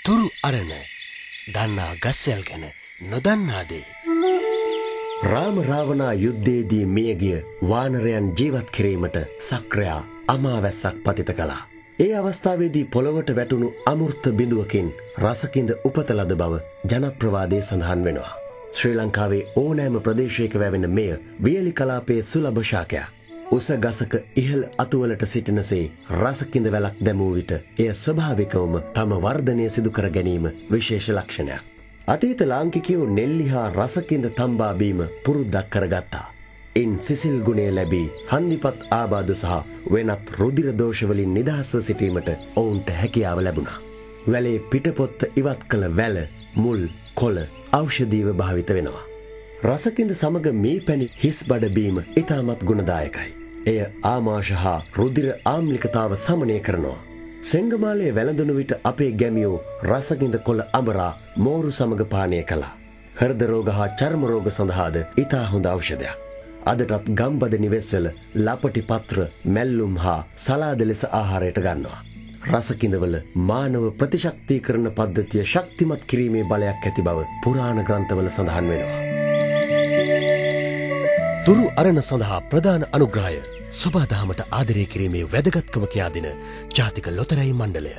තුරු අරණ දන්නා ගස්වැල් ගැන නොදන්නා දේ. රාම රාවණා යුද්ධයේදී මියගිය වානරයන් ජීවත් කිරීමට සක්‍රයා අමාවැස්සක් පතිත කළා. ඒ අවස්ථාවේදී පොළොවට වැටුණු අමෘත බිඳුවකින් රසකින්ද උපත ලද බව ජනප්‍රවාදයේ සඳහන් වෙනවා. ශ්‍රී ලංකාවේ ඕනෑම ප්‍රදේශයක වැවෙන මෙය වියලි කලාපයේ සුලභ ශාකයක්. උස ගසක ඉහළ අතුවලට සිටිනසේ රසකින්ද වැලක් දැමූ විට එය ස්වභාවිකවම තම වර්ධනය සිදු කර ගැනීම විශේෂ ලක්ෂණයක්. අතීත ලාංකිකයෝ නෙල්ලි හා රසකින්ද තම්බා බීම පුරුද්දක් කරගත්තා. ඉන් සිසිල් ගුණය ලැබී හන්දිපත් ආබාධ සහ වෙනත් රුධිර දෝෂවලින් නිදහස්ව සිටීමට ඔවුන්ට හැකියාව ලැබුණා. වැලේ පිටපොත්ත ඉවත් කළ වැල, මුල්, කොළ ඖෂධීව භාවිත වෙනවා. රසකින්ද සමග මේ පැණි හිස් බඩ බීම ඉතාමත් ගුණදායකයි. එය ආමාශ හා රුධිර ආම්ලිකතාව සමනය කරනවා. සෙංගමාලයේ වැළඳුණු විට අපේ ගැමියෝ රසකින්ද කොළ අඹරා මෝරු සමග පානය කළා. හෘද රෝග හා චර්ම රෝග සඳහාද ඉතා හොඳ ඖෂධයක්. අදටත් ගම්බද නිවෙස්වල ලපටි පත්‍ර, මැල්ලුම් හා සලාද ලෙස ආහාරයට ගන්නවා. රසකින්දවල මානව ප්‍රතිශක්තිකරණ පද්ධතිය ශක්තිමත් කිරීමේ බලයක් ඇති බව පුරාණ ග්‍රන්ථවල සඳහන් වෙනවා. තුරු අරණ සඳහා ප්‍රධාන අනුග්‍රහය සොබාදහමට ආදරය කිරීමේ වැදගත්කම කියා දෙන ජාතික ලොතරැයි මණ්ඩලය.